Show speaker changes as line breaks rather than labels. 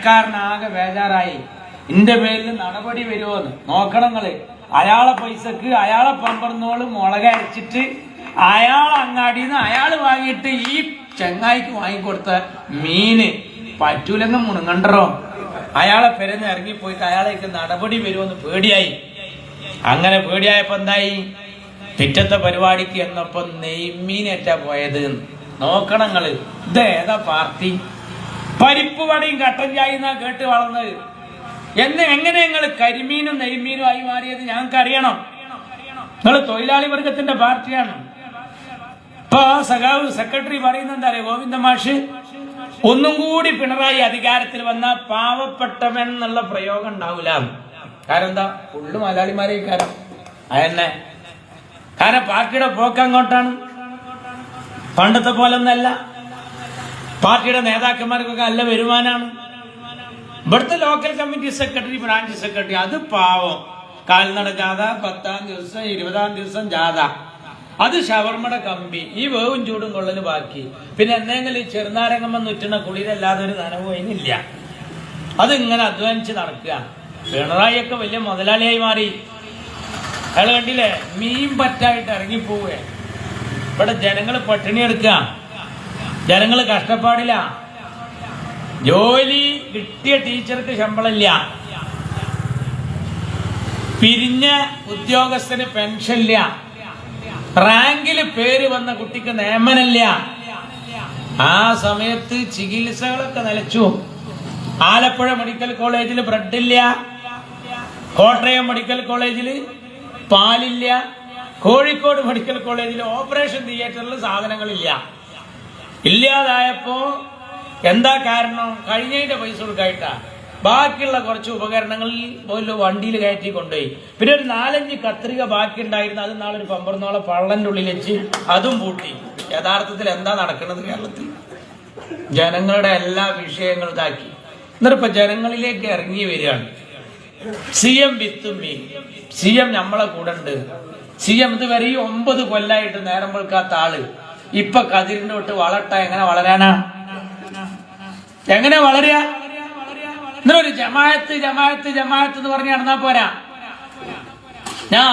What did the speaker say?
പെരക്കാരനാകെ ബേജാറായി. എന്റെ പേരിൽ നടപടി വരുമോന്ന് നോക്കണങ്ങള്. അയാളെ പൈസക്ക് അയാളെ പമ്പറന്നോള് മുളക് അരച്ചിട്ട് അയാൾ അങ്ങാടിന്ന് അയാൾ വാങ്ങിയിട്ട് ഈ ചെങ്ങായിക്ക് വാങ്ങിക്കൊടുത്ത മീന് പറ്റൂലെന്ന് മുണുങ്ങണ്ടോ. അയാളെ പെരന്ന് ഇറങ്ങിപ്പോയിട്ട് അയാളേക്ക് നടപടി വരുമെന്ന് പേടിയായി. അങ്ങനെ പേടിയായപ്പോ എന്തായി, പിറ്റത്തെ പരിപാടിക്ക് എന്നപ്പോ നെയ്മീനേറ്റാ പോയത്. നോക്കണങ്ങള്, ഇത് ഏതാ പാർട്ടി? പരിപ്പ് വടയും കട്ടൻ ചായ കേട്ട് വളർന്നത്. എങ്ങനെ നിങ്ങൾ കരിമീനും നെയ്മീനും ആയി മാറിയത് ഞങ്ങൾക്ക് അറിയണം. നിങ്ങൾ തൊഴിലാളി വർഗത്തിന്റെ പാർട്ടിയാണ്. ഇപ്പൊ സഖാവ് സെക്രട്ടറി പറയുന്നെന്താ അറിയോ, ഗോവിന്ദ മാഷ്, ഒന്നും കൂടി പിണറായി അധികാരത്തിൽ വന്ന പാവപ്പെട്ടവൻ എന്നുള്ള പ്രയോഗം ഉണ്ടാവില്ല. കാരണം എന്താ, ഫുള്ള് മലയാളിമാരെ കാരണം അതന്നെ. കാരണം പാർട്ടിയുടെ പോക്ക് അങ്ങോട്ടാണ്. പണ്ടത്തെ പോലൊന്നല്ല. പാർട്ടിയുടെ നേതാക്കന്മാർക്കൊക്കെ നല്ല വരുമാനാണ്. ഇവിടുത്തെ local committee secretary, branch secretary, അത് പാവം. കാൽനട ജാഥ 10-ാം ദിവസം 20-ാം ദിവസം ജാഥ, അത് ഷവർമ്മയുടെ കമ്പി, ഈ വേവും ചൂടും കൊള്ളന് ബാക്കി. പിന്നെ എന്തെങ്കിലും ഈ ചെറുനാരങ്ങമ്മ നുറ്റുന്ന കുളിരല്ലാതെ ഒരു നനവും അതിനില്ല. അത് ഇങ്ങനെ അധ്വാനിച്ച് നടക്കുക. പിണറായിയൊക്കെ വലിയ മുതലാളിയായി മാറി. അയാൾ കണ്ടില്ലേ, മീൻ പറ്റായിട്ട് ഇറങ്ങിപ്പോവുക. ഇവിടെ ജനങ്ങൾ പട്ടിണി എടുക്കുക, ജനങ്ങൾ കഷ്ടപ്പാടില്ല. ജോലി കിട്ടിയ ടീച്ചർക്ക് ശമ്പളമില്ല, പിരിഞ്ഞ ഉദ്യോഗസ്ഥന് പെൻഷനില്ല, റാങ്കില് പേര് വന്ന കുട്ടിക്ക് നിയമനമില്ല. ആ സമയത്ത് ചികിത്സകളൊക്കെ നിലച്ചു. ആലപ്പുഴ മെഡിക്കൽ കോളേജിൽ ബ്രെഡില്ല, കോട്ടയം മെഡിക്കൽ കോളേജിൽ പാലില്ല, കോഴിക്കോട് മെഡിക്കൽ കോളേജിൽ ഓപ്പറേഷൻ തിയേറ്ററിൽ സാധനങ്ങളില്ല. ഇല്ലാതായപ്പോ എന്താ കാരണം? കഴിഞ്ഞതിന്റെ പൈസ കൊടുക്കായിട്ടാ. ബാക്കിയുള്ള കുറച്ച് ഉപകരണങ്ങളിൽ പോലും വണ്ടിയിൽ കയറ്റി കൊണ്ടുപോയി. പിന്നെ ഒരു 4-5 കത്രിക ബാക്കി ഉണ്ടായിരുന്നു. അത് നാളെ ഒരു പമ്പറന്നോളം പള്ളന്റെ ഉള്ളിൽ വെച്ച് അതും പൂട്ടി. യഥാർത്ഥത്തിൽ എന്താ നടക്കുന്നത് കേരളത്തിൽ? ജനങ്ങളുടെ എല്ലാ വിഷയങ്ങളും ഇതാക്കി. എന്നിട്ടിപ്പോ ജനങ്ങളിലേക്ക് ഇറങ്ങി വരികയാണ്. CM വിത്തുമ്പി, CM നമ്മളെ കൂടെ ഉണ്ട്. CM ഇതുവരെ 9 കൊല്ലായിട്ട് നേരം വെളുക്കാത്ത ആള് ഇപ്പൊ കതിരിന്റെ തൊട്ട് വളട്ട എങ്ങനെ വളരാനാ? എങ്ങനെ വളരുക? എന്നൊരു ജമാഅത്ത് ജമാഅത്ത് ജമാഅത്ത് എന്ന് പറഞ്ഞ് നടന്നാ പോരാ. ഞാൻ